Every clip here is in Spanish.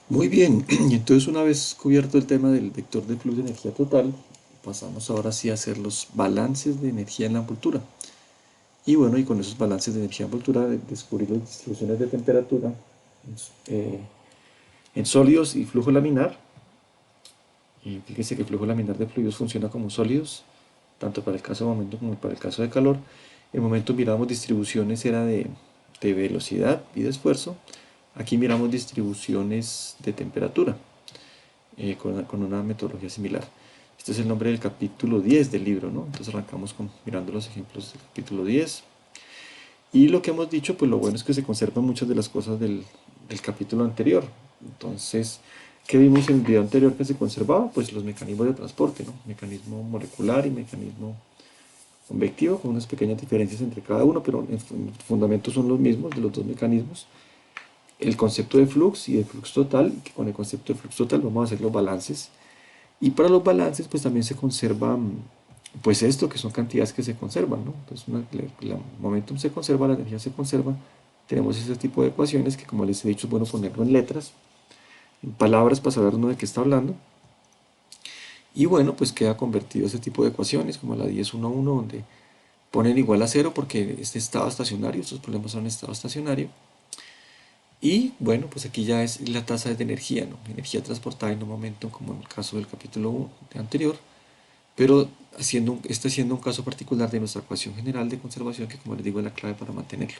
Muy bien, y entonces una vez cubierto el tema del vector de flujo de energía total, pasamos ahora sí a hacer los balances de energía en la envoltura. Y bueno, y con esos balances de energía en envoltura, descubrir las distribuciones de temperatura eh, en sólidos y flujo laminar. Y fíjense que el flujo laminar de fluidos funciona como sólidos, tanto para el caso de momento como para el caso de calor. En el momento miramos distribuciones era de velocidad y de esfuerzo. Aquí miramos distribuciones de temperatura. Con una metodología similar. Este es el nombre del capítulo 10 del libro, ¿no? Entonces arrancamos mirando los ejemplos del capítulo 10. Y lo que hemos dicho, pues lo bueno es que se conservan muchas de las cosas del capítulo anterior. Entonces, ¿qué vimos en el video anterior que se conservaba? Pues los mecanismos de transporte, ¿no? Mecanismo molecular y mecanismo convectivo, con unas pequeñas diferencias entre cada uno, pero en fundamento son los mismos de los dos mecanismos. El concepto de flux y de flux total, que con el concepto de flux total vamos a hacer los balances. Y para los balances, pues también se conserva, pues esto, que son cantidades que se conservan, ¿no? Entonces, la momentum se conserva, la energía se conserva. Tenemos ese tipo de ecuaciones que, como les he dicho, es bueno ponerlo en letras, en palabras, para saber uno de qué está hablando. Y bueno, pues queda convertido ese tipo de ecuaciones, como la 10-1-1, donde ponen igual a cero porque este estado estacionario, estos problemas son en estado estacionario. Y bueno, pues aquí ya es la tasa de energía, ¿no? Energía transportada en un momento, como en el caso del capítulo 1 anterior, pero está siendo un caso particular de nuestra ecuación general de conservación que, como les digo, es la clave para mantenerlo.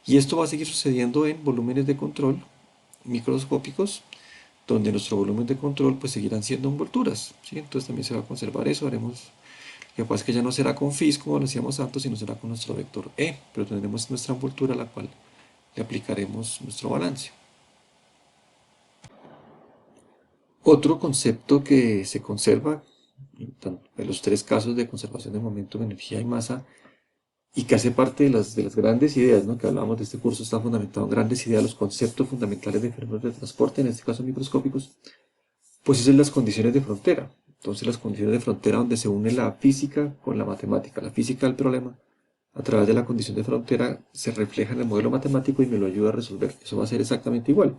Y esto va a seguir sucediendo en volúmenes de control microscópicos, donde nuestro volumen de control pues seguirán siendo envolturas, ¿sí? Entonces también se va a conservar eso, haremos, lo que pasa es que ya no será con FIS como lo hacíamos antes, sino será con nuestro vector E, pero tendremos nuestra envoltura a la cual le aplicaremos nuestro balance. Otro concepto que se conserva en los tres casos de conservación de momentum, energía y masa, y que hace parte de las grandes ideas, ¿no? Que hablábamos de este curso, está fundamentado en grandes ideas, los conceptos fundamentales de fenómenos de transporte, en este caso microscópicos, pues es en las condiciones de frontera. Entonces las condiciones de frontera donde se une la física con la matemática, la física del problema, a través de la condición de frontera se refleja en el modelo matemático y me lo ayuda a resolver. Eso va a ser exactamente igual.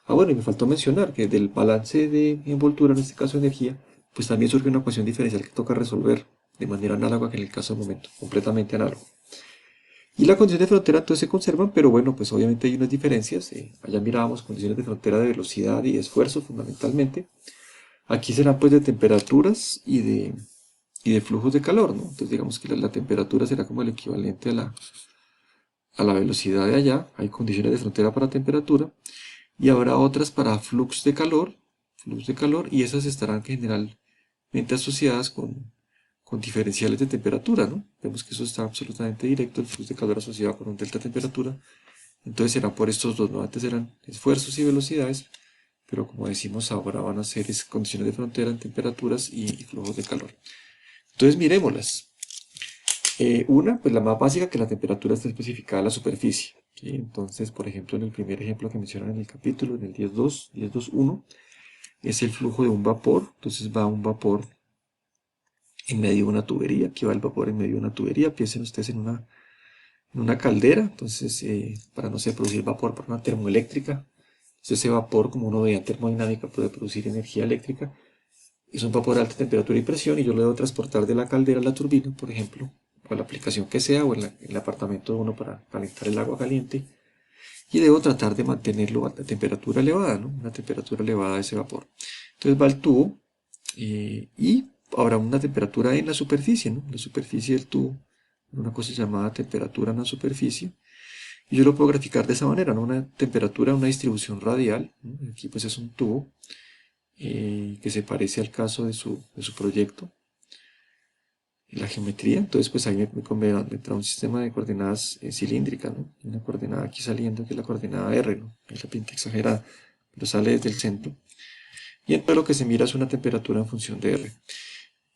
Ah, bueno, y me faltó mencionar que del balance de envoltura, en este caso energía, pues también surge una ecuación diferencial que toca resolver de manera análoga que en el caso de momento, completamente análogo. Y la condición de frontera entonces se conservan, pero bueno, pues obviamente hay unas diferencias. Allá mirábamos condiciones de frontera de velocidad y de esfuerzo fundamentalmente. Aquí serán pues de temperaturas y de flujos de calor, ¿no? Entonces digamos que la temperatura será como el equivalente a la velocidad de allá. Hay condiciones de frontera para temperatura y habrá otras para flux de calor, y esas estarán generalmente asociadas con diferenciales de temperatura, ¿no? Vemos que eso está absolutamente directo, el flux de calor asociado con un delta de temperatura. Entonces será por estos dos, ¿no? Antes eran esfuerzos y velocidades, pero como decimos ahora van a ser condiciones de frontera en temperaturas y flujos de calor. Entonces miremoslas. Una, pues la más básica, que la temperatura está especificada en la superficie, ¿sí? Entonces, por ejemplo, en el primer ejemplo que mencionan en el capítulo, en el 10.2, 10.2.1, es el flujo de un vapor. Entonces va un vapor en medio de una tubería. Aquí va el vapor en medio de una tubería. Piensen ustedes en una caldera. Entonces, para no sé, producir vapor por una termoeléctrica. Entonces, ese vapor, como uno veía en termodinámica, puede producir energía eléctrica. Es un vapor de alta temperatura y presión y yo lo debo transportar de la caldera a la turbina, por ejemplo, o a la aplicación que sea, o en el apartamento de uno para calentar el agua caliente. Y debo tratar de mantenerlo a la temperatura elevada, ¿no? Una temperatura elevada de ese vapor. Entonces va al tubo y habrá una temperatura en la superficie, ¿no? La superficie del tubo, una cosa llamada temperatura en la superficie. Y yo lo puedo graficar de esa manera, ¿no? Una temperatura, una distribución radial, ¿no? Aquí pues es un tubo que se parece al caso de su proyecto, la geometría. Entonces pues ahí me trae un sistema de coordenadas cilíndricas, ¿no? Una coordenada aquí saliendo que es la coordenada R, ¿no? Es la pinta exagerada, pero sale desde el centro. Y entonces lo que se mira es una temperatura en función de R.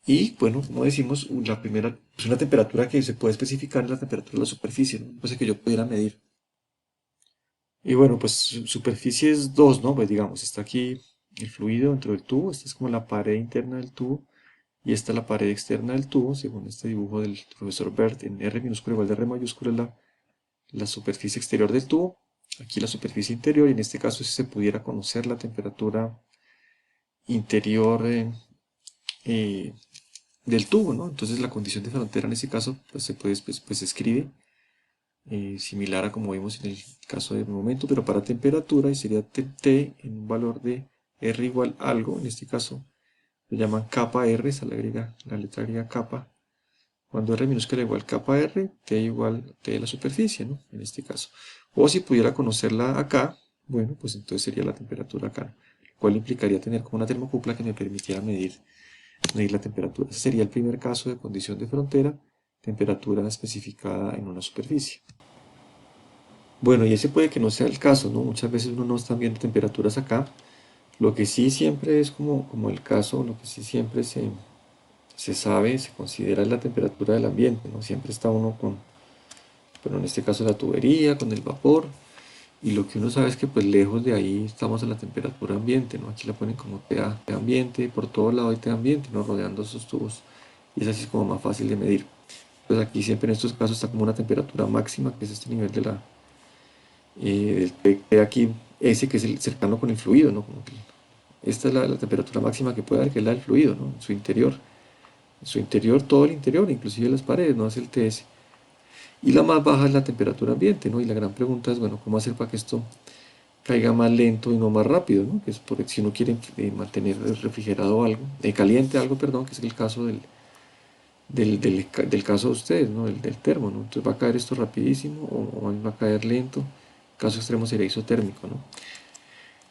Y bueno, como decimos, la primera es una temperatura que se puede especificar en la temperatura de la superficie, ¿no? Cosa que yo pudiera medir. Y bueno, pues superficie es 2, ¿no? Pues digamos, está aquí el fluido dentro del tubo, esta es como la pared interna del tubo, y esta es la pared externa del tubo, según este dibujo del profesor Bert, en R minúscula igual de R mayúscula es la superficie exterior del tubo. aquí la superficie interior, y en este caso si se pudiera conocer la temperatura interior eh, del tubo, ¿no? Entonces la condición de frontera en este caso pues se puede, pues, se escribe similar a como vimos en el caso del momento, pero para temperatura, y sería T en un valor de R igual algo, en este caso lo llaman kappa R, se le agrega la letra griega kappa. Cuando R minúscula igual kappa R, T igual T de la superficie, ¿no? En este caso. O si pudiera conocerla acá, bueno, pues entonces sería la temperatura acá, lo cual implicaría tener como una termocupla que me permitiera medir la temperatura. Ese sería el primer caso de condición de frontera, temperatura especificada en una superficie. Bueno, y ese puede que no sea el caso, ¿no? Muchas veces uno no está viendo temperaturas acá. Lo que sí siempre es como el caso, lo que sí siempre se sabe, se considera la temperatura del ambiente, ¿no? Siempre está uno con, pero en este caso la tubería, con el vapor, y lo que uno sabe es que pues lejos de ahí estamos a la temperatura ambiente, ¿no? Aquí la ponen como T ambiente, por todo lado hay T ambiente, ¿no? Rodeando esos tubos, y es así como más fácil de medir. Pues aquí siempre en estos casos está como una temperatura máxima, que es este nivel de del T aquí, ese que es el cercano con el fluido, ¿no? Como que esta es la temperatura máxima que puede haber, que es la del fluido, ¿no? En su interior. En su interior, todo el interior, inclusive las paredes, no es el TS. Y la más baja es la temperatura ambiente, ¿no? Y la gran pregunta es, bueno, ¿cómo hacer para que esto caiga más lento y no más rápido, ¿no? Que es porque si uno quiere mantener refrigerado algo, caliente algo, perdón, que es el caso del caso de ustedes, ¿no? Del termo, ¿no? Entonces va a caer esto rapidísimo o va a caer lento. El caso extremo sería isotérmico, ¿no?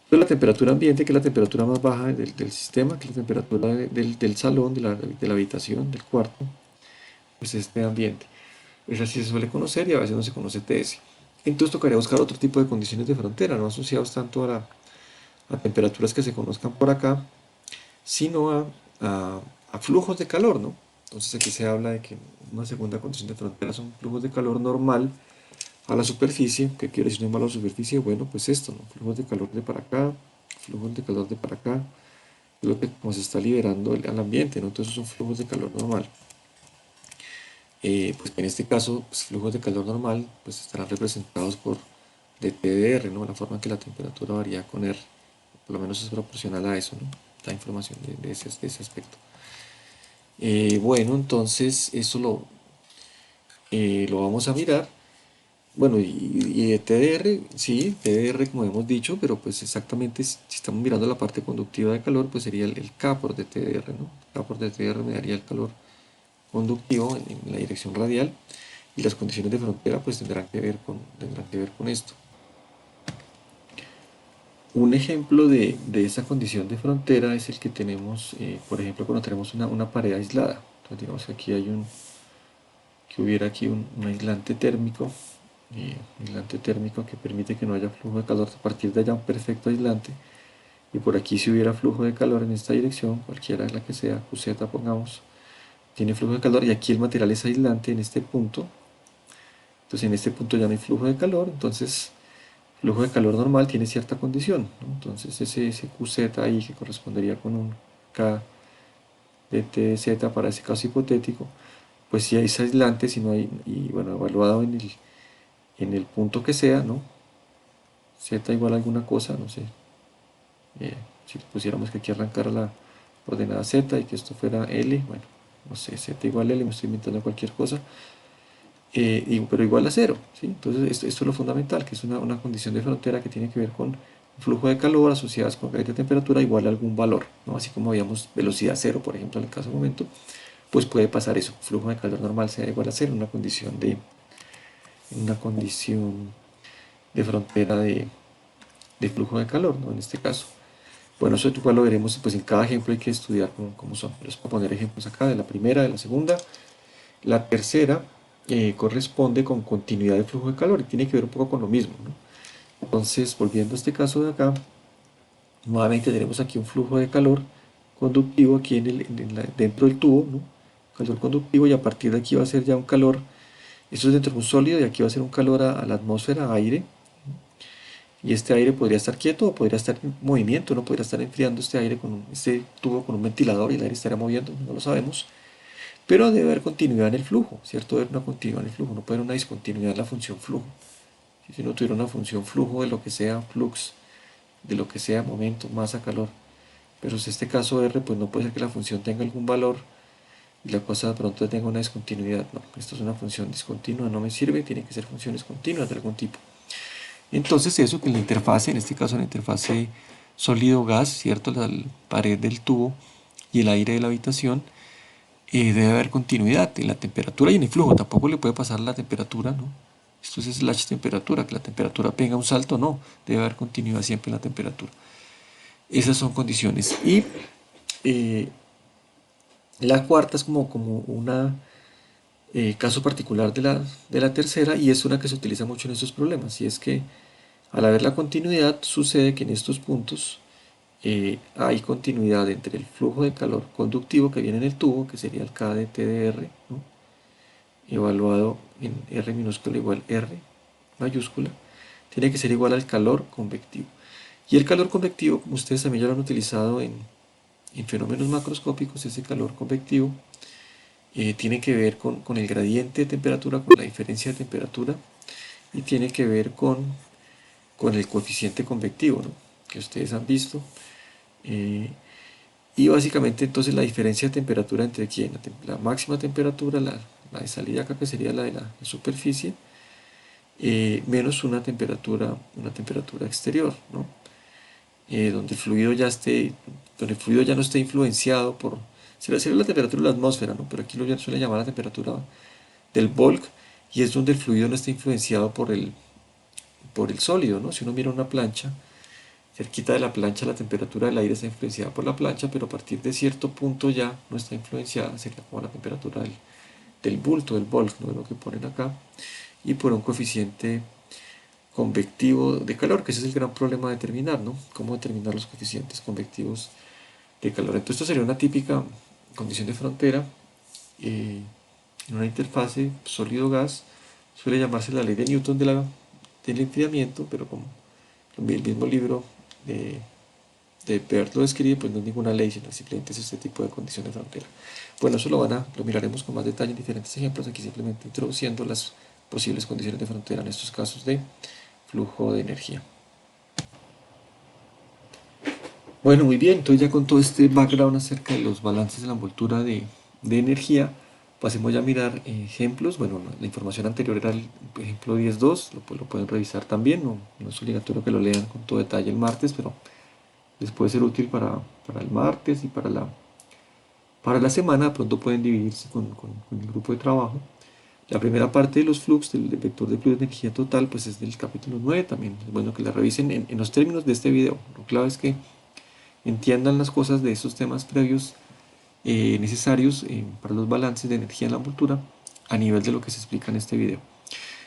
Entonces la temperatura ambiente, que es la temperatura más baja del sistema, que es la temperatura del salón, de la habitación, del cuarto, pues es de ambiente. Esa sí se suele conocer y a veces no se conoce TS. Entonces tocaría buscar otro tipo de condiciones de frontera, no asociados tanto a temperaturas que se conozcan por acá, sino a flujos de calor, ¿no? Entonces aquí se habla de que una segunda condición de frontera son flujos de calor normal a la superficie. ¿Qué quiere decir normal a la superficie? Bueno, pues esto, ¿no? Flujos de calor de para acá, flujos de calor de para acá, es lo que como se está liberando al ambiente, ¿no? Entonces son flujos de calor normal. Pues en este caso, pues, flujos de calor normal pues estarán representados por dTdr, ¿no? La forma en que la temperatura varía con R, por lo menos es proporcional a eso, ¿no? La información de ese aspecto. Bueno, entonces eso lo vamos a mirar. Bueno, y de TDR, sí, TDR como hemos dicho, pero pues exactamente si estamos mirando la parte conductiva de calor, pues sería el K por dTdr, ¿no? K por dTdr me daría el calor conductivo en la dirección radial, y las condiciones de frontera pues tendrán que ver con esto. Un ejemplo de esa condición de frontera es el que tenemos, por ejemplo, cuando tenemos una pared aislada. Entonces digamos que aquí que hubiera aquí un aislante térmico que permite que no haya flujo de calor a partir de allá, un perfecto aislante. Y por aquí si hubiera flujo de calor en esta dirección, cualquiera de la que sea, QZ pongamos, tiene flujo de calor, y aquí el material es aislante en este punto. Entonces en este punto ya no hay flujo de calor, entonces flujo de calor normal tiene cierta condición, ¿no? Entonces ese QZ ahí que correspondería con un K de TZ para ese caso hipotético, pues si es aislante, si no hay, y bueno, evaluado en el punto que sea, ¿no? Z igual a alguna cosa, no sé, si pusiéramos que aquí arrancara la ordenada Z y que esto fuera L, bueno, no sé, Z igual a L, me estoy inventando cualquier cosa, pero igual a cero, ¿sí? Entonces esto es lo fundamental, que es una condición de frontera que tiene que ver con un flujo de calor asociadas con caída de temperatura igual a algún valor, ¿no? Así como habíamos velocidad cero, por ejemplo, en el caso de momento, pues puede pasar eso, flujo de calor normal sea igual a cero, una condición de frontera de flujo de calor, ¿no? En este caso. Bueno, eso igual lo veremos, pues en cada ejemplo hay que estudiar cómo son. Les puedo poner ejemplos acá de la primera, de la segunda. La tercera corresponde con continuidad de flujo de calor y tiene que ver un poco con lo mismo, ¿no? Entonces, volviendo a este caso de acá, nuevamente tenemos aquí un flujo de calor conductivo aquí dentro del tubo, ¿no? Calor conductivo, y a partir de aquí va a ser ya un calor, esto es dentro de un sólido, y aquí va a ser un calor a la atmósfera, a aire, y este aire podría estar quieto o podría estar en movimiento, no podría estar enfriando este aire este tubo con un ventilador y el aire estaría moviendo, no lo sabemos. Pero debe haber continuidad en el flujo, ¿cierto? Debe haber una continuidad en el flujo, no puede haber una discontinuidad en la función flujo. Si uno tuviera una función flujo de lo que sea, flux, de lo que sea, momento, masa, calor. Pero si este caso R, pues no puede ser que la función tenga algún valor y la cosa de pronto tenga una discontinuidad. No, esto es una función discontinua, no me sirve, tiene que ser funciones continuas de algún tipo. Entonces eso que en la interfase, en este caso en la interfase sólido-gas, ¿cierto? La pared del tubo y el aire de la habitación, debe haber continuidad en la temperatura y en el flujo. Tampoco le puede pasar la temperatura, ¿no? Esto es slash temperatura, que la temperatura pega un salto, no. Debe haber continuidad siempre en la temperatura. Esas son condiciones. Y eh, la cuarta es como una caso particular de la tercera y es una que se utiliza mucho en estos problemas. Y es que al haber la continuidad sucede que en estos puntos hay continuidad entre el flujo de calor conductivo que viene en el tubo, que sería el K de T de R, ¿no? Evaluado en R minúscula igual R mayúscula, tiene que ser igual al calor convectivo. Y el calor convectivo, como ustedes también ya lo han utilizado en fenómenos macroscópicos, ese calor convectivo tiene que ver con el gradiente de temperatura, con la diferencia de temperatura, y tiene que ver con el coeficiente convectivo, ¿no? Que ustedes han visto. Eh, y básicamente entonces la diferencia de temperatura entre quién, la máxima temperatura, la de salida acá que sería la de la superficie, menos una temperatura exterior, ¿no? Donde el fluido ya no esté influenciado por, sería la temperatura de la atmósfera, ¿no? Pero aquí lo suele llamar la temperatura del bulk, y es donde el fluido no está influenciado por el sólido, ¿no? Si uno mira una plancha, cerquita de la plancha la temperatura del aire está influenciada por la plancha, pero a partir de cierto punto ya no está influenciada, sería como la temperatura del bulto, del bulk, ¿no? De lo que ponen acá, y por un coeficiente convectivo de calor, que ese es el gran problema de determinar, ¿no? Cómo determinar los coeficientes convectivos de calor. Entonces esto sería una típica condición de frontera en una interfase sólido-gas. Suele llamarse la ley de Newton del enfriamiento, pero como el mismo libro de Bert lo describe, pues no es ninguna ley, sino simplemente es este tipo de condición de frontera. Bueno, eso lo miraremos con más detalle en diferentes ejemplos, aquí simplemente introduciendo las posibles condiciones de frontera en estos casos de flujo de energía. Bueno, muy bien, entonces ya con todo este background acerca de los balances de la envoltura de energía, pasemos ya a mirar ejemplos. Bueno, la información anterior era el ejemplo 10.2, lo pueden revisar también, no es obligatorio que lo lean con todo detalle el martes, pero les puede ser útil para el martes y para la semana. De pronto pueden dividirse con el grupo de trabajo. La primera parte de los flux, del vector de flux de energía total, pues es del capítulo 9, también es bueno que la revisen en los términos de este video. Lo clave es que entiendan las cosas de estos temas previos necesarios para los balances de energía en la envoltura a nivel de lo que se explica en este video.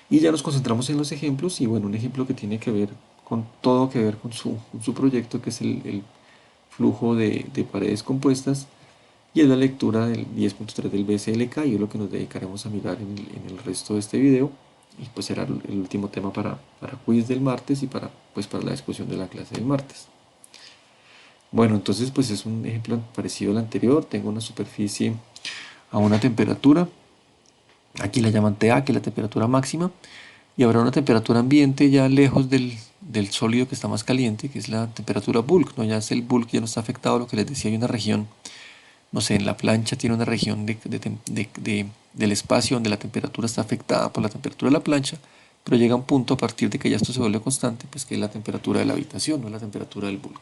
Y ya nos concentramos en los ejemplos, y bueno, un ejemplo que tiene que ver con todo que ver con su proyecto, que es el flujo de paredes compuestas, y es la lectura del 10.3 del BSLK, y es lo que nos dedicaremos a mirar en el resto de este video, y pues será el último tema para quiz del martes y para la discusión de la clase del martes. Bueno, entonces pues es un ejemplo parecido al anterior. Tengo una superficie a una temperatura, aquí la llaman TA, que es la temperatura máxima, y habrá una temperatura ambiente ya lejos del sólido que está más caliente, que es la temperatura bulk, ¿no? Ya es el bulk, ya no está afectado, lo que les decía, hay una región, no sé, en la plancha tiene una región del espacio donde la temperatura está afectada por la temperatura de la plancha, pero llega un punto a partir de que ya esto se vuelve constante, pues que es la temperatura de la habitación, no la temperatura del bulk.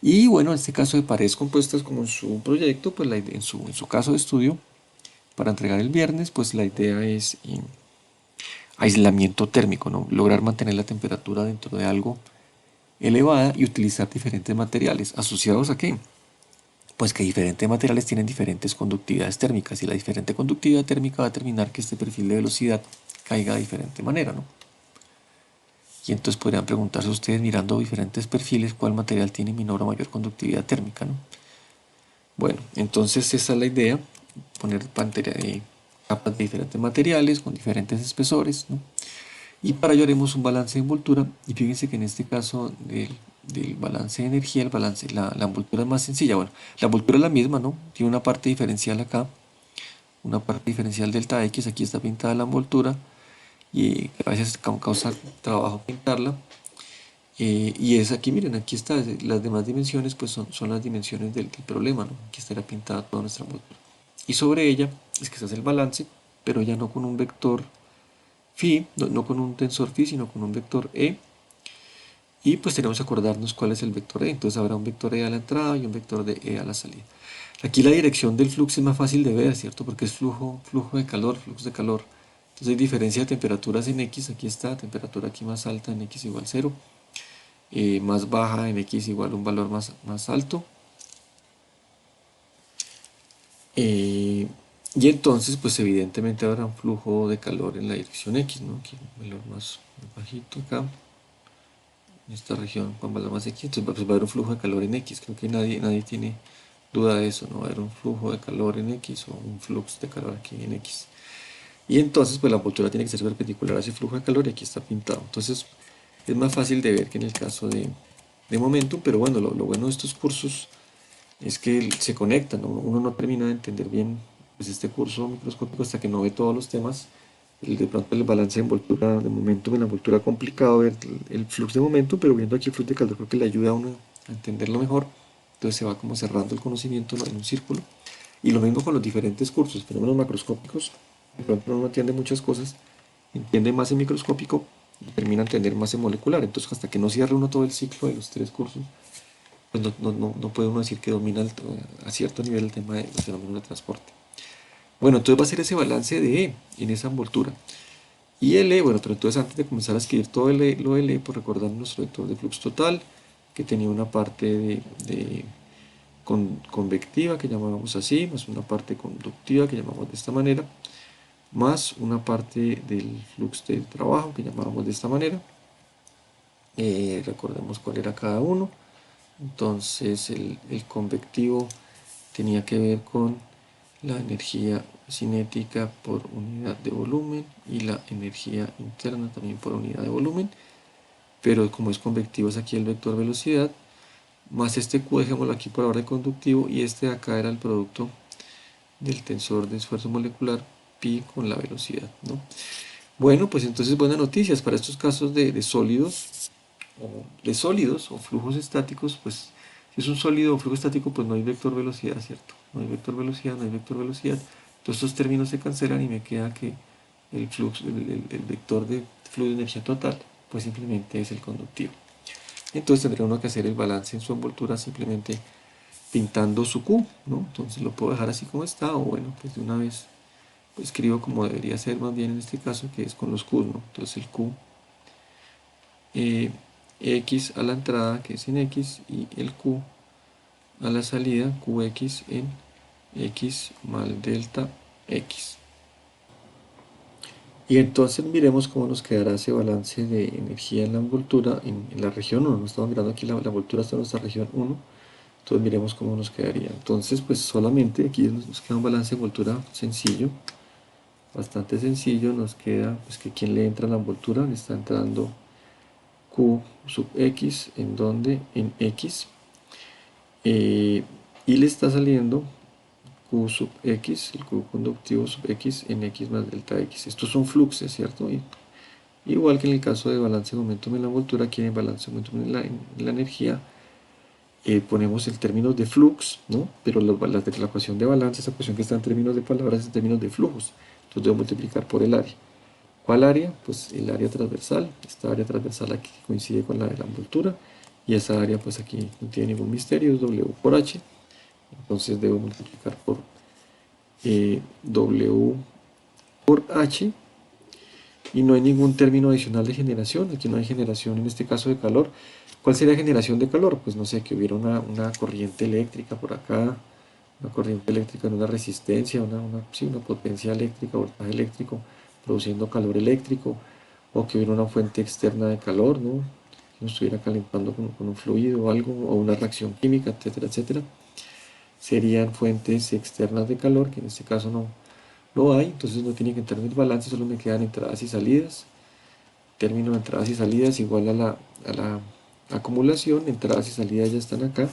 Y bueno, en este caso de paredes compuestas como en su proyecto, pues en su caso de estudio, para entregar el viernes, pues la idea es aislamiento térmico, ¿no? Lograr mantener la temperatura dentro de algo elevada y utilizar diferentes materiales. ¿Asociados a qué? Pues que diferentes materiales tienen diferentes conductividades térmicas, y la diferente conductividad térmica va a determinar que este perfil de velocidad caiga de diferente manera, ¿no? Y entonces podrían preguntarse ustedes, mirando diferentes perfiles, cuál material tiene menor o mayor conductividad térmica, ¿no? Bueno, entonces esa es la idea, poner capas de diferentes materiales con diferentes espesores, ¿no? Y para ello haremos un balance de envoltura, y fíjense que en este caso del balance de energía, la envoltura es más sencilla. Bueno, la envoltura es la misma, ¿no? Tiene una parte diferencial acá, una parte diferencial delta X, aquí está pintada la envoltura, y a veces causa trabajo pintarla. Y es aquí, miren, aquí está, las demás dimensiones pues son las dimensiones del problema, ¿no? Aquí estará pintada toda nuestra envoltura. Y sobre ella es que se hace el balance, pero ya no con un vector phi, no con un tensor phi, sino con un vector e. Y pues tenemos que acordarnos cuál es el vector e. Entonces habrá un vector e a la entrada y un vector de e a la salida. Aquí la dirección del flujo es más fácil de ver, ¿cierto? Porque es flujo de calor, flux de calor. Entonces hay diferencia de temperaturas en x, aquí está, temperatura aquí más alta en x igual 0, más baja en x igual un valor más alto. Y entonces, pues evidentemente habrá un flujo de calor en la dirección x, ¿no? Aquí un valor más bajito acá, en esta región con valor más x, entonces pues, va a haber un flujo de calor en x. Creo que nadie tiene duda de eso, ¿no? Va a haber un flujo de calor en x o un flux de calor aquí en x. Y entonces, pues la envoltura tiene que ser perpendicular a ese flujo de calor y aquí está pintado. Entonces, es más fácil de ver que en el caso de momentum, pero bueno, lo bueno de estos cursos es que se conectan, ¿no? Uno no termina de entender bien pues, este curso microscópico hasta que no ve todos los temas. De pronto el balance de envoltura de momentum en la envoltura complicado ver el flux de momentum, pero viendo aquí el flux de calor creo que le ayuda a uno a entenderlo mejor. Entonces se va como cerrando el conocimiento, ¿no? En un círculo. Y lo mismo con los diferentes cursos, fenómenos macroscópicos. De pronto uno no entiende muchas cosas, entiende más en microscópico y termina a entender más en molecular. Entonces hasta que no cierre uno todo el ciclo de los tres cursos, pues no puede uno decir que domina a cierto nivel el tema de los fenómenos de transporte. Bueno, entonces va a ser ese balance de E en esa envoltura. Y el E, bueno, pero entonces antes de comenzar a escribir todo lo del E, pues recordar nuestro vector de flux total, que tenía una parte convectiva que llamábamos así, más una parte conductiva que llamamos de esta manera, más una parte del flux de trabajo que llamábamos de esta manera. Recordemos cuál era cada uno. Entonces el convectivo tenía que ver con la energía cinética por unidad de volumen y la energía interna también por unidad de volumen, pero como es convectivo es aquí el vector velocidad, más este Q, dejémoslo aquí por ahora de conductivo, y este de acá era el producto del tensor de esfuerzo molecular pi con la velocidad, ¿no? Bueno, pues entonces buenas noticias para estos casos de sólidos o flujos estáticos. Pues si es un sólido o flujo estático, pues no hay vector velocidad, ¿cierto? No hay vector velocidad, no hay vector velocidad. Todos estos términos se cancelan y me queda que el vector de flujo de energía total, pues simplemente es el conductivo. Entonces tendría uno que hacer el balance en su envoltura simplemente pintando su Q, ¿no? Entonces lo puedo dejar así como está, o bueno, pues de una vez pues, escribo como debería ser más bien en este caso, que es con los Q, ¿no? Entonces el Q X a la entrada, que es en X, y el Q a la salida, Qx en X mal delta X. Y entonces miremos cómo nos quedará ese balance de energía en la envoltura en la región 1. No estamos mirando aquí la envoltura está en nuestra región 1. Entonces miremos cómo nos quedaría. Entonces pues solamente aquí nos queda un balance de envoltura sencillo. Bastante sencillo. Nos queda pues que quien le entra a la envoltura le está entrando Q sub X, en donde en X, y le está saliendo Q sub X, el Q conductivo sub X en X más delta X. Estos son fluxes, ¿cierto? Igual que en el caso de balance de momentum en la envoltura, aquí en el balance de momentum en la energía, ponemos el término de flux, ¿no? Pero la ecuación de balance, esa ecuación que está en términos de palabras, es en términos de flujos. Entonces debo multiplicar por el área. ¿Cuál área? Pues el área transversal, esta área transversal aquí coincide con la de la envoltura, y esa área pues aquí no tiene ningún misterio, es W por H. Entonces debo multiplicar por W por H, y no hay ningún término adicional de generación. Aquí no hay generación en este caso de calor. ¿Cuál sería generación de calor? Pues no sé, que hubiera una corriente eléctrica por acá, una corriente eléctrica en una resistencia, sí, una potencia eléctrica, voltaje eléctrico, produciendo calor eléctrico, o que hubiera una fuente externa de calor, ¿no? Que nos estuviera calentando con un fluido o algo, o una reacción química, etcétera, etcétera. Serían fuentes externas de calor, que en este caso no hay, entonces no tiene que entrar en el balance, solo me quedan entradas y salidas. Término de entradas y salidas igual a la acumulación. Entradas y salidas ya están acá.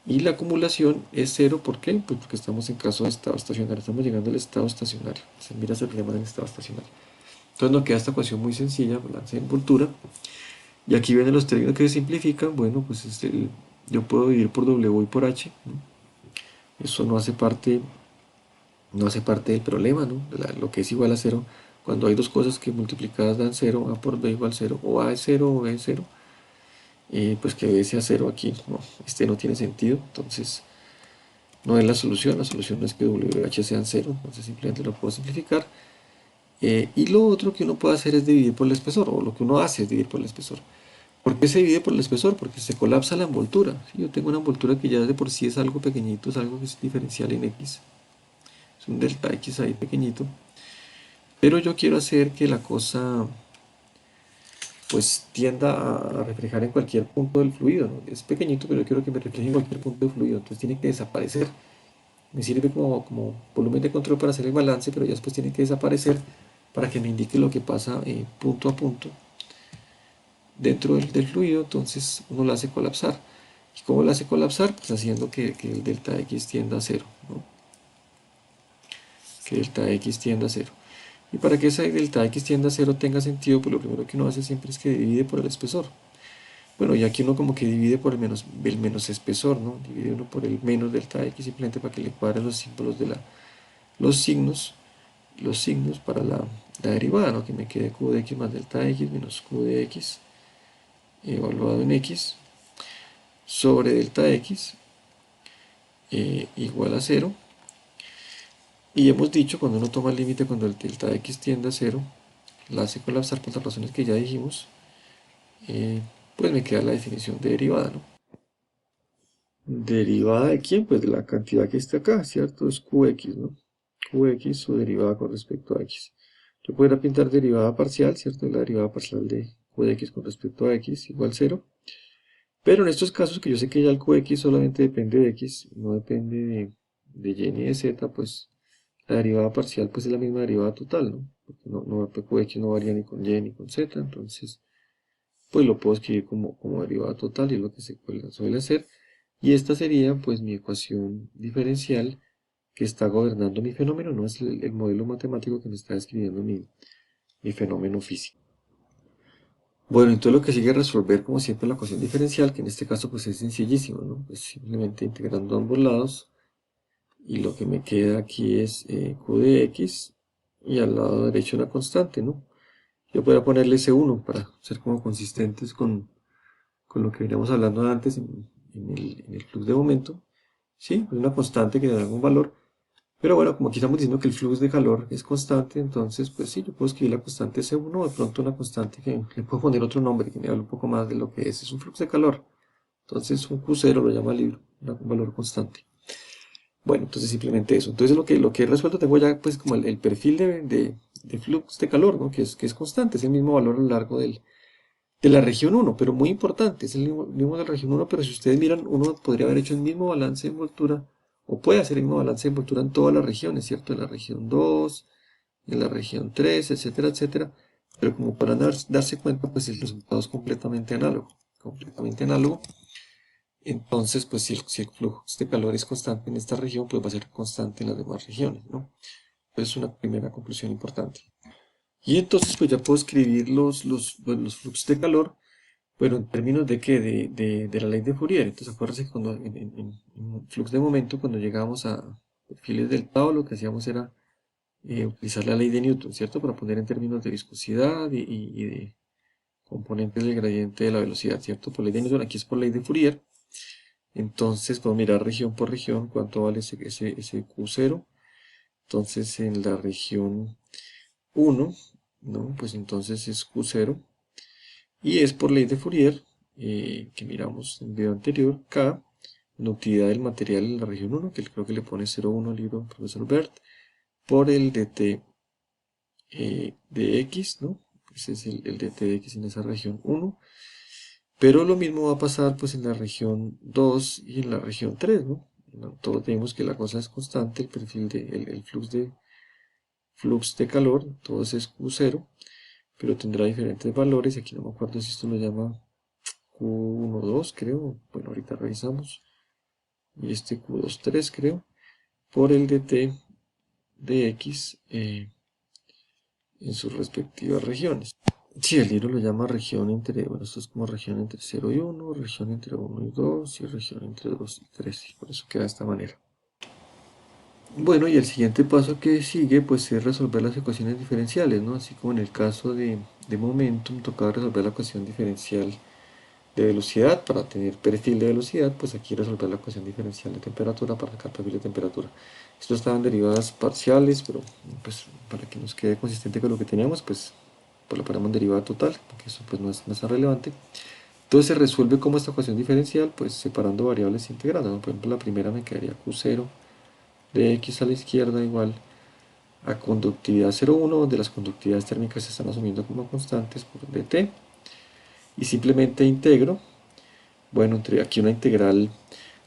Y la acumulación es cero. ¿Por qué? Pues porque estamos en caso de estado estacionario. Estamos llegando al estado estacionario. Se mira ese problema del estado estacionario. Entonces nos queda esta ecuación muy sencilla, balance de envoltura. Y aquí vienen los términos que se simplifican. Bueno, pues yo puedo dividir por W y por H, ¿no? Eso no hace parte del problema, ¿no? Lo que es igual a cero. Cuando hay dos cosas que multiplicadas dan cero, A por B igual cero, o A es cero o B es cero, pues que B sea cero aquí, no, no tiene sentido, entonces no es la solución no es que W y H sean cero, entonces simplemente lo puedo simplificar. Y lo otro que uno puede hacer es dividir por el espesor, o lo que uno hace es dividir por el espesor. ¿Por qué se divide por el espesor? Porque se colapsa la envoltura. ¿Sí? Yo tengo una envoltura que ya de por sí es algo pequeñito, es algo que es diferencial en X. Es un delta X ahí pequeñito. Pero yo quiero hacer que la cosa pues tienda a reflejar en cualquier punto del fluido, ¿no? Es pequeñito, pero yo quiero que me refleje en cualquier punto del fluido. Entonces tiene que desaparecer. Me sirve como volumen de control para hacer el balance, pero ya después tiene que desaparecer para que me indique lo que pasa punto a punto dentro del fluido. Entonces uno lo hace colapsar. ¿Y cómo lo hace colapsar? Pues haciendo que el delta X tienda a cero, ¿no? Que delta X tienda a cero. Y para que ese delta X tienda a cero tenga sentido, pues lo primero que uno hace siempre es que divide por el espesor. Bueno, y aquí uno como que divide por el menos espesor, ¿no? Divide uno por el menos delta X simplemente para que le cuadren los símbolos los signos para la derivada, ¿no? Que me quede q de x más delta x menos q de x evaluado en x sobre delta x igual a cero. Y hemos dicho, cuando uno toma el límite, cuando el delta x tiende a cero, la hace colapsar por las razones que ya dijimos, pues me queda la definición de derivada, ¿no? ¿Derivada de quién? Pues de la cantidad que está acá, ¿cierto? Es qx, ¿no? Qx, su derivada con respecto a x. Yo podría pintar derivada parcial, ¿cierto? La derivada parcial de q de x con respecto a x igual 0. Pero en estos casos que yo sé que ya el qx solamente depende de x, no depende de y ni de z, pues la derivada parcial pues es la misma derivada total, ¿no? Porque qx no varía ni con y ni con z, entonces pues lo puedo escribir como derivada total y es lo que se suele hacer. Y esta sería pues mi ecuación diferencial que está gobernando mi fenómeno, no es el modelo matemático que me está describiendo mi fenómeno físico. Bueno, entonces lo que sigue es resolver como siempre la ecuación diferencial, que en este caso pues es sencillísimo, ¿no? Pues simplemente integrando ambos lados y lo que me queda aquí es q de x y al lado derecho una constante, ¿no? Yo podría ponerle S1 para ser como consistentes con lo que veníamos hablando antes en el flux de momento, ¿sí? Es una constante que da algún valor, pero bueno, como aquí estamos diciendo que el flux de calor es constante, entonces pues sí, yo puedo escribir la constante C1 o de pronto una constante que le puedo poner otro nombre que me hable un poco más de lo que es un flux de calor. Entonces un Q0 lo llama el libro, un valor constante. Bueno, entonces simplemente eso. Entonces lo que he resuelto tengo ya pues como el perfil de flux de calor, ¿no? Que es constante, es el mismo valor a lo largo de la región 1, pero muy importante, es el mismo de la región 1, pero si ustedes miran, uno podría haber hecho el mismo balance de envoltura, o puede hacer el mismo balance de envoltura en todas las regiones, ¿cierto? En la región 2, en la región 3, etcétera, etcétera, pero como para darse cuenta, pues el resultado es completamente análogo. Entonces, pues si el flujo de calor es constante en esta región, pues va a ser constante en las demás regiones, ¿no? Pues es una primera conclusión importante. Y entonces, pues ya puedo escribir los fluxos de calor. Bueno, en términos de qué, de la ley de Fourier. Entonces acuérdense que cuando en flux de momento, cuando llegamos a perfiles del Tao, lo que hacíamos era utilizar la ley de Newton, ¿cierto? Para poner en términos de viscosidad y de componentes del gradiente de la velocidad, ¿cierto? Por ley de Newton, aquí es por ley de Fourier. Entonces puedo mirar región por región cuánto vale ese Q0. Entonces en la región 1, ¿no? Pues entonces es Q0. Y es por ley de Fourier, que miramos en el video anterior, K, la utilidad del material en la región 1, que creo que le pone 0,1 al libro del profesor Bert, por el dt de x, ¿no? Ese es el dt de x en esa región 1. Pero lo mismo va a pasar pues en la región 2 y en la región 3, ¿no? Todos vemos que la cosa es constante, el perfil el flux de calor, entonces es Q0, pero tendrá diferentes valores. Aquí no me acuerdo si esto lo llama Q1, 2 creo, bueno ahorita revisamos, y este Q2, 3 creo, por el dt de x en sus respectivas regiones. Sí, el libro lo llama región entre, bueno, esto es como región entre 0 y 1, región entre 1 y 2 y región entre 2 y 3, y por eso queda de esta manera. Bueno, y el siguiente paso que sigue pues es resolver las ecuaciones diferenciales, ¿no? Así como en el caso de momentum tocaba resolver la ecuación diferencial de velocidad para tener perfil de velocidad, pues aquí resolver la ecuación diferencial de temperatura para sacar perfil de temperatura. Esto estaban derivadas parciales, pero pues para que nos quede consistente con lo que teníamos, pues lo ponemos en derivada total, porque eso pues no es tan relevante. Entonces se resuelve como esta ecuación diferencial, pues separando variables e integrando, ¿no? Por ejemplo, la primera me quedaría Q0 de x a la izquierda igual a conductividad 0,1, donde las conductividades térmicas se están asumiendo como constantes por dt, y simplemente integro. Bueno, entre aquí una integral,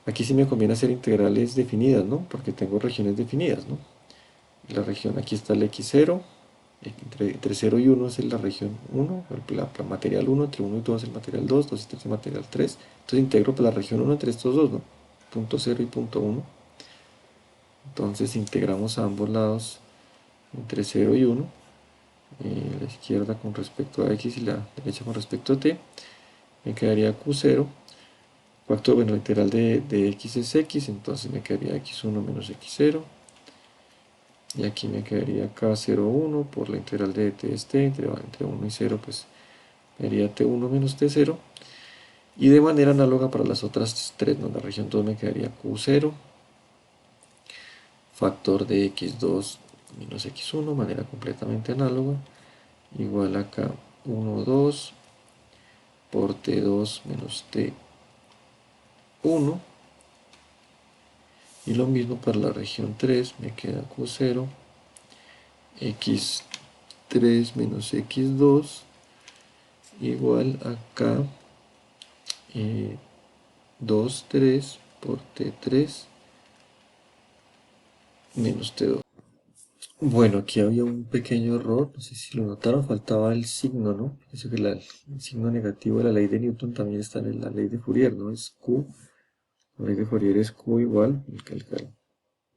aquí sí me conviene hacer integrales definidas, ¿no? Porque tengo regiones definidas, ¿no? La región, aquí está el x0, entre 0 y 1 es la región 1, la material 1, entre 1 y 2 es el material 2, 2 y 3 es el material 3. Entonces integro por la región 1 entre estos dos, ¿no? Punto 0 y punto 1. Entonces integramos a ambos lados entre 0 y 1. La izquierda con respecto a x y la derecha con respecto a t. Me quedaría q0. Factor, bueno, la integral de x es x, entonces me quedaría x1 menos x0. Y aquí me quedaría k01 por la integral de t es t, entre 1 y 0, pues me quedaría t1 menos t0. Y de manera análoga para las otras tres, ¿no? La región 2 me quedaría q0, factor de x2 menos x1, manera completamente análoga, igual a k1, 2 por t2 menos t1. Y lo mismo para la región 3, me queda q0, x3 menos x2 igual a k2, 3 por t3 menos t2. Bueno, aquí había un pequeño error, no sé si lo notaron, faltaba el signo, ¿no? Eso que el signo negativo de la ley de Newton también está en la ley de Fourier, ¿no? Es Q, la ley de Fourier es Q igual, el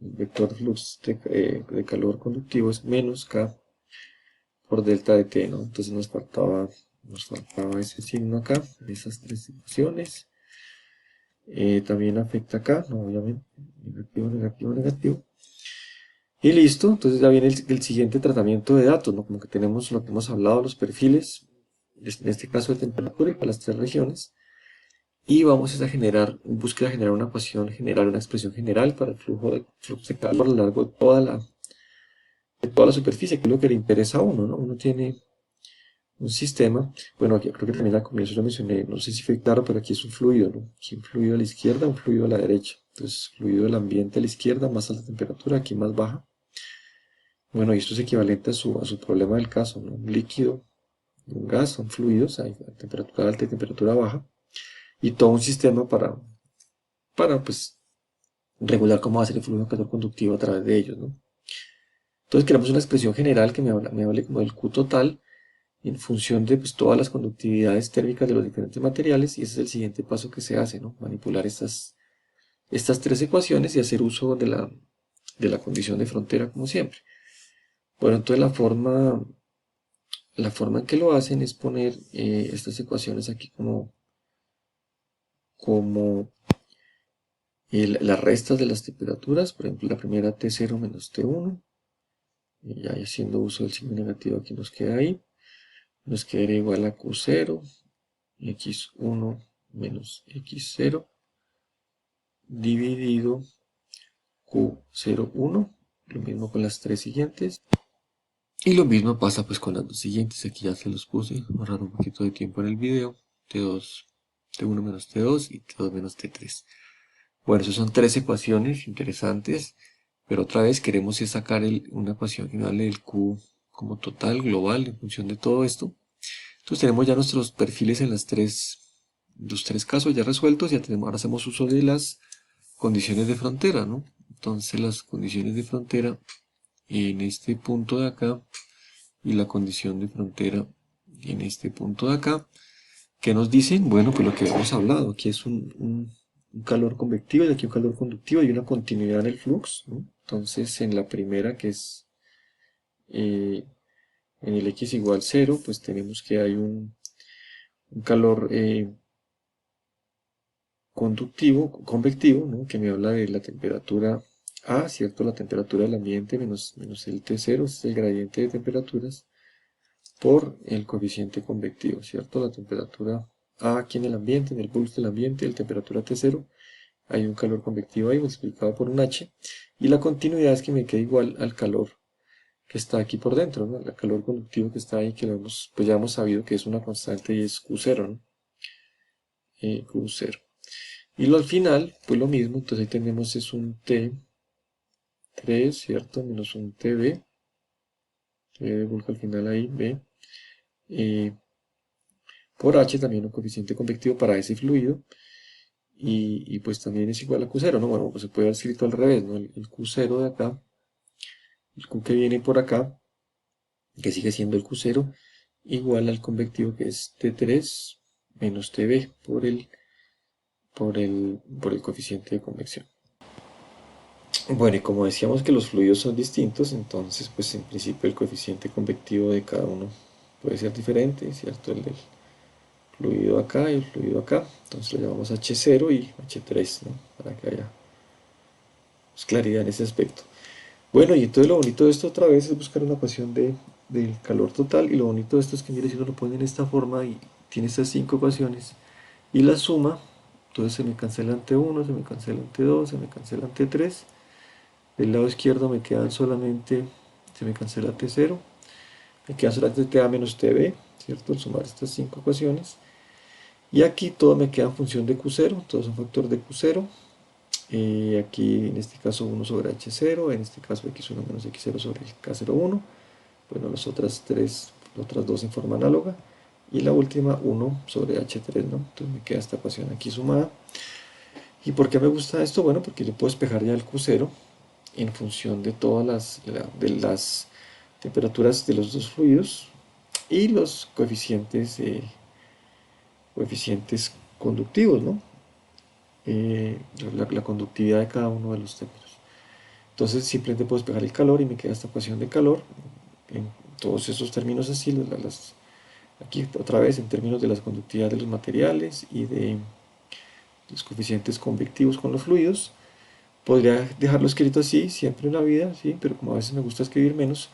vector de flux de calor conductivo es menos K por delta de T, ¿no? Entonces nos faltaba ese signo acá, en esas tres ecuaciones. También afecta acá, ¿no? Obviamente, negativo, negativo, negativo. Y listo, entonces ya viene el siguiente tratamiento de datos, ¿no? Como que tenemos lo que hemos hablado, los perfiles, en este caso de temperatura y para las tres regiones. Y vamos a generar, en búsqueda de generar una ecuación general, una expresión general para el flujo de calor a lo largo de toda la superficie, que es lo que le interesa a uno, ¿no? Uno tiene un sistema, bueno, aquí creo que también al comienzo lo mencioné, no sé si fue claro, pero aquí es un fluido, ¿no? Aquí un fluido a la izquierda, un fluido a la derecha. Entonces, fluido del ambiente a la izquierda, más alta temperatura, aquí más baja. Bueno, y esto es equivalente a su problema del caso, ¿no? Un líquido, un gas, son fluidos a temperatura alta y temperatura baja, y todo un sistema para pues, regular cómo va a ser el flujo de calor conductivo a través de ellos, ¿no? Entonces queremos una expresión general que me hable como del Q total en función de pues, todas las conductividades térmicas de los diferentes materiales, y ese es el siguiente paso que se hace, ¿no? Manipular estas tres ecuaciones y hacer uso de la condición de frontera como siempre. Bueno, entonces la forma en que lo hacen es poner estas ecuaciones aquí como las restas de las temperaturas. Por ejemplo, la primera T0 menos T1, y ya haciendo uso del signo negativo que nos queda ahí, nos quedaría igual a Q0, x1 menos x0, dividido Q01, lo mismo con las tres siguientes. Y lo mismo pasa pues con las dos siguientes, aquí ya se los puse, ahorrar un poquito de tiempo en el video, T2, T1 menos T2 y T2 menos T3. Bueno, esas son tres ecuaciones interesantes, pero otra vez queremos sacar una ecuación final del Q como total, global, en función de todo esto. Entonces tenemos ya nuestros perfiles en los tres casos ya resueltos, ahora hacemos uso de las condiciones de frontera, ¿no? Entonces las condiciones de frontera en este punto de acá y la condición de frontera en este punto de acá, ¿qué nos dicen? Bueno, pues lo que hemos hablado, aquí es un calor convectivo y aquí un calor conductivo y una continuidad en el flux, ¿no? Entonces en la primera, que es en el X igual 0, pues tenemos que hay un calor convectivo, ¿no? Que me habla de la temperatura A, ¿cierto? La temperatura del ambiente menos el T0, es el gradiente de temperaturas, por el coeficiente convectivo, ¿cierto? La temperatura A aquí en el ambiente, en el pulso del ambiente, la temperatura T0, hay un calor convectivo ahí multiplicado por un H, y la continuidad es que me quede igual al calor que está aquí por dentro, ¿no? El calor conductivo que está ahí, que pues ya hemos sabido que es una constante y es Q0, ¿no? Q0. Y al final, pues lo mismo, entonces ahí tenemos es un T3, ¿cierto? Menos un TB, TB al final ahí, B, por H también un coeficiente convectivo para ese fluido, y pues también es igual a Q0, ¿no? Bueno, pues se puede haber escrito al revés, ¿no? El Q0 de acá, el Q que viene por acá, que sigue siendo el Q0, igual al convectivo que es T3 menos TB por el coeficiente de convección. Bueno, y como decíamos que los fluidos son distintos, entonces pues en principio el coeficiente convectivo de cada uno puede ser diferente, ¿cierto? El del fluido acá y el fluido acá, entonces lo llamamos H0 y H3, ¿no? Para que haya pues, claridad en ese aspecto. Bueno, y entonces lo bonito de esto otra vez es buscar una ecuación del calor total, y lo bonito de esto es que mire, si uno lo pone en esta forma y tiene estas 5 ecuaciones y la suma, entonces se me cancela ante 1, se me cancela ante 2, se me cancela ante 3. Del lado izquierdo me quedan solamente, se me cancela T0, me queda solamente T A menos TB, ¿cierto? Al sumar estas 5 ecuaciones. Y aquí todo me queda en función de Q0, todo es un factor de Q0. Aquí en este caso 1 sobre H0, en este caso X1 menos X0 sobre K01. Bueno, las otras dos en forma análoga. Y la última 1 sobre H3, ¿no? Entonces me queda esta ecuación aquí sumada. ¿Y por qué me gusta esto? Bueno, porque yo puedo despejar ya el Q0 en función de todas las temperaturas de los dos fluidos y los coeficientes conductivos, ¿no? La conductividad de cada uno de los términos. Entonces simplemente puedo despejar el calor y me queda esta ecuación de calor en todos esos términos así, aquí otra vez en términos de la conductividad de los materiales y de los coeficientes convectivos con los fluidos. Podría dejarlo escrito así siempre en la vida, ¿sí? Pero como a veces me gusta escribir menos,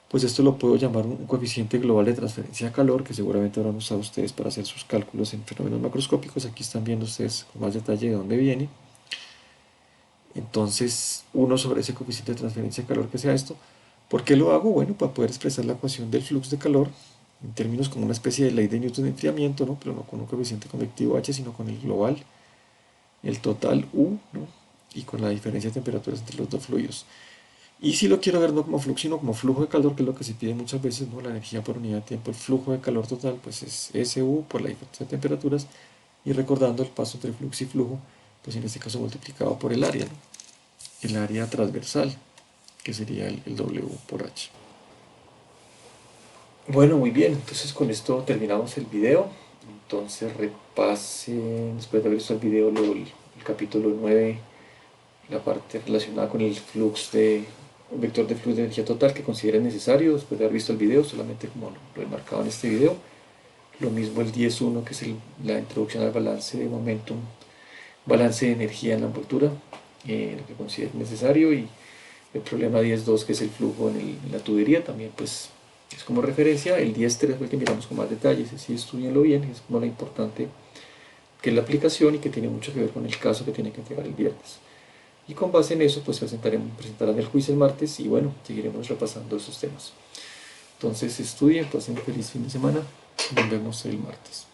pues esto lo puedo llamar un coeficiente global de transferencia de calor, que seguramente habrán usado ustedes para hacer sus cálculos en fenómenos macroscópicos. Aquí están viendo ustedes con más detalle de dónde viene. Entonces, 1 sobre ese coeficiente de transferencia de calor que sea esto. ¿Por qué lo hago? Bueno, para poder expresar la ecuación del flux de calor en términos como una especie de ley de Newton de enfriamiento, ¿no? Pero no con un coeficiente convectivo H, sino con el global, el total U, ¿no? Y con la diferencia de temperaturas entre los dos fluidos. Y si lo quiero ver no como flux, sino como flujo de calor, que es lo que se pide muchas veces, ¿no? La energía por unidad de tiempo, el flujo de calor total, pues es SU por la diferencia de temperaturas, y recordando el paso entre flux y flujo, pues en este caso multiplicado por el área, ¿no? El área transversal, que sería el W por H. Bueno, muy bien, entonces con esto terminamos el video. Entonces repasen, después de haber visto el video, luego el capítulo 9, la parte relacionada con el flux un vector de flux de energía total que consideren necesario después de haber visto el video, solamente como lo he marcado en este video. Lo mismo el 10.1, que es la introducción al balance de momentum, balance de energía en la envoltura, lo que consideren necesario, y el problema 10.2, que es el flujo en la tubería, también pues es como referencia. El 10.3 fue el que miramos con más detalles, así estudienlo bien, es como lo importante que es la aplicación y que tiene mucho que ver con el caso que tiene que entregar el viernes. Y con base en eso, pues presentarán el juicio el martes, y bueno, seguiremos repasando esos temas. Entonces estudien, pasen un feliz fin de semana, nos vemos el martes.